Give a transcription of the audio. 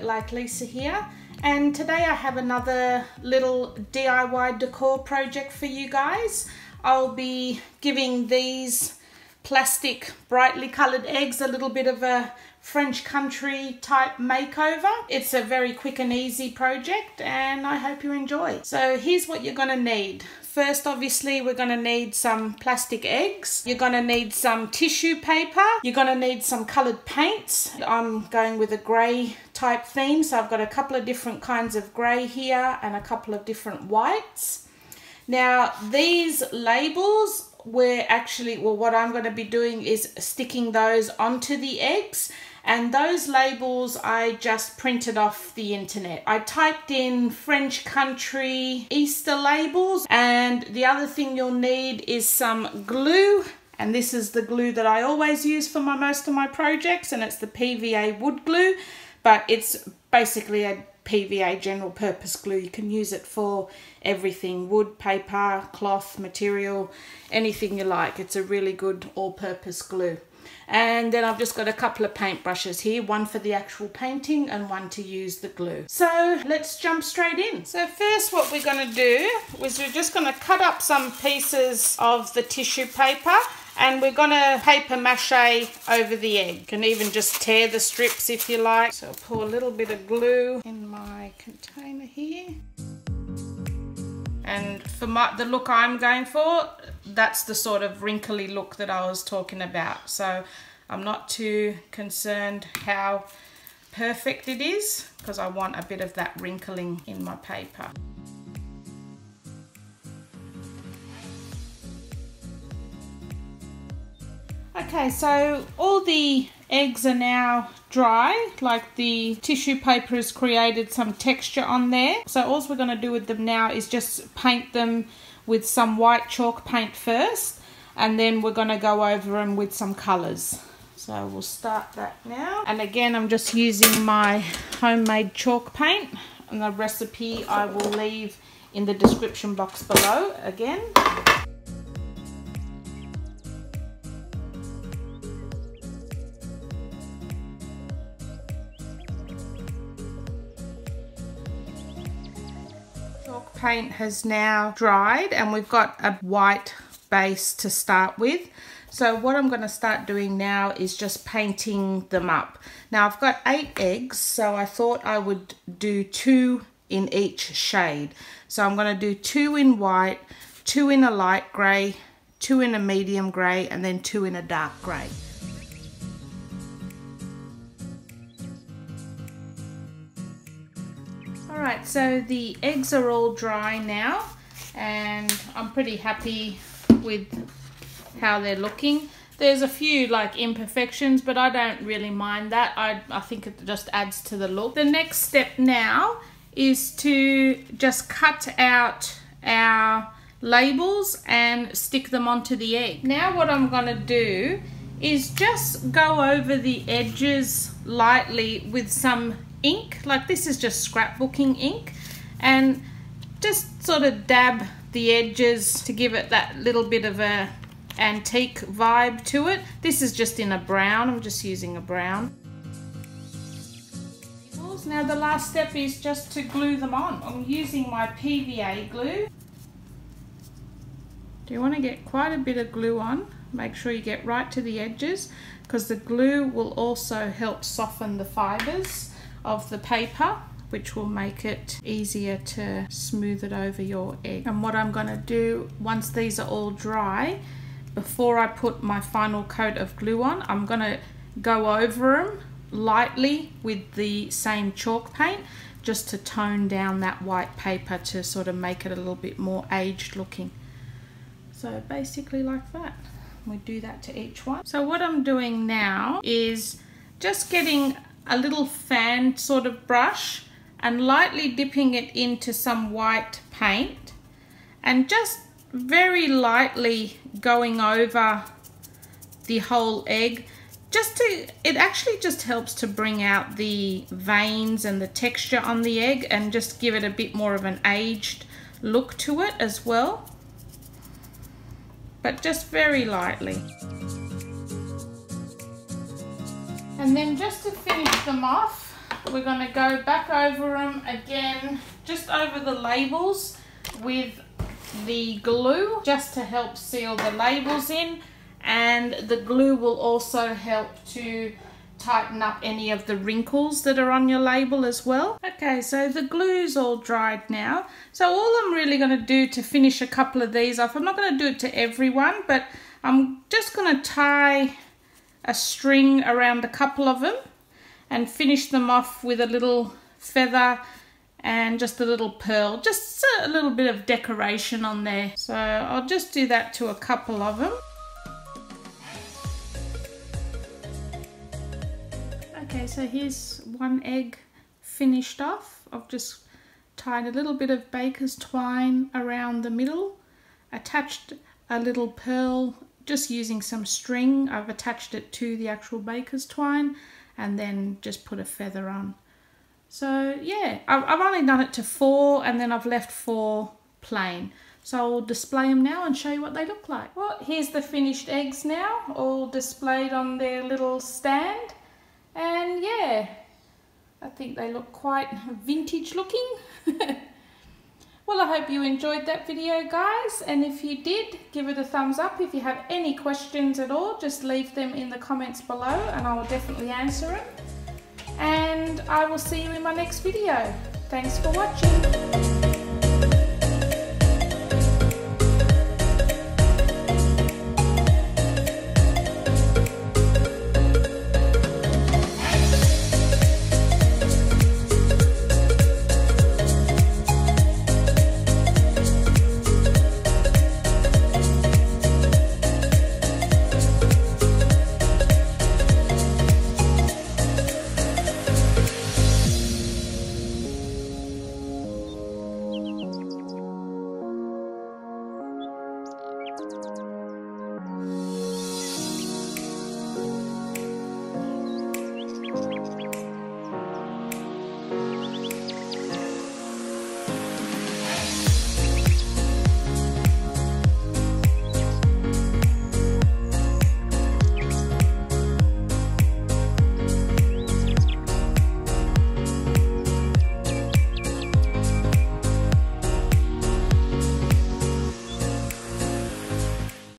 Like Lisa here, and today I have another little DIY decor project for you guys. I'll be giving these plastic brightly coloured eggs a little bit of a French country type makeover. It's a very quick and easy project and I hope you enjoy. So here's what you're going to need. First, obviously, we're going to need some plastic eggs. You're going to need some tissue paper. You're going to need some coloured paints. I'm going with a grey type theme, so I've got a couple of different kinds of grey here and a couple of different whites. Now, these labels, what I'm going to be doing is sticking those onto the eggs. And those labels I just printed off the internet. I typed in French country Easter labels, and the other thing you'll need is some glue, and this is the glue that I always use for most of my projects, and it's the PVA wood glue, but it's basically a PVA general purpose glue. You can use it for everything: wood, paper, cloth, material, anything you like. It's a really good all-purpose glue. And then I've just got a couple of paintbrushes here, one for the actual painting and one to use the glue. So let's jump straight in. So first what we're going to do is we're just going to cut up some pieces of the tissue paper and we're going to paper mache over the egg. You can even just tear the strips if you like. So I'll pour a little bit of glue in my container here. And for the look I'm going for, that's the sort of wrinkly look that I was talking about. So I'm not too concerned how perfect it is, because I want a bit of that wrinkling in my paper. Okay, so all the eggs are now dry, like the tissue paper has created some texture on there. So all we're going to do with them now is just paint them with some white chalk paint first, and then we're going to go over them with some colours. So we'll start that now. And again, I'm just using my homemade chalk paint, and the recipe I will leave in the description box below again. Paint has now dried and we've got a white base to start with. So what I'm going to start doing now is just painting them up. Now I've got 8 eggs, so I thought I would do 2 in each shade. So I'm going to do 2 in white, 2 in a light grey, 2 in a medium grey, and then 2 in a dark grey. Alright, so the eggs are all dry now and I'm pretty happy with how they're looking. There's a few like imperfections, but I don't really mind that. I think it just adds to the look. The next step now is to just cut out our labels and stick them onto the egg. Now what I'm going to do is just go over the edges lightly with some ink. Like this is just scrapbooking ink, and just sort of dab the edges to give it that little bit of a antique vibe to it. This is just in a brown. I'm just using a brown. Now the last step is just to glue them on. I'm using my PVA glue. Do you want to get quite a bit of glue on? Make sure you get right to the edges, because the glue will also help soften the fibres of the paper, which will make it easier to smooth it over your egg. And what I'm going to do once these are all dry, before I put my final coat of glue on, I'm going to go over them lightly with the same chalk paint, just to tone down that white paper to sort of make it a little bit more aged looking. So basically like that. We do that to each one. So what I'm doing now is just getting a little fan sort of brush and lightly dipping it into some white paint and just very lightly going over the whole egg. It actually just helps to bring out the veins and the texture on the egg and just give it a bit more of an aged look to it as well. But just very lightly. And then just to finish them off, we're going to go back over them again, just over the labels with the glue, just to help seal the labels in, and the glue will also help to tighten up any of the wrinkles that are on your label as well. Okay, so the glue's all dried now. So all I'm really going to do to finish a couple of these off, I'm not going to do it to everyone, but I'm just going to tie a string around a couple of them and finish them off with a little feather and just a little pearl, just a little bit of decoration on there. So I'll just do that to a couple of them. Okay, so here's one egg finished off. I've just tied a little bit of baker's twine around the middle, attached a little pearl, just using some string. I've attached it to the actual baker's twine and then just put a feather on. So yeah, I've only done it to 4 and then I've left 4 plain. So I'll display them now and show you what they look like. Well, here's the finished eggs now, all displayed on their little stand. And yeah, I think they look quite vintage looking. Well, I hope you enjoyed that video, guys, and if you did, give it a thumbs up. If you have any questions at all, just leave them in the comments below and I will definitely answer them. And I will see you in my next video. Thanks for watching.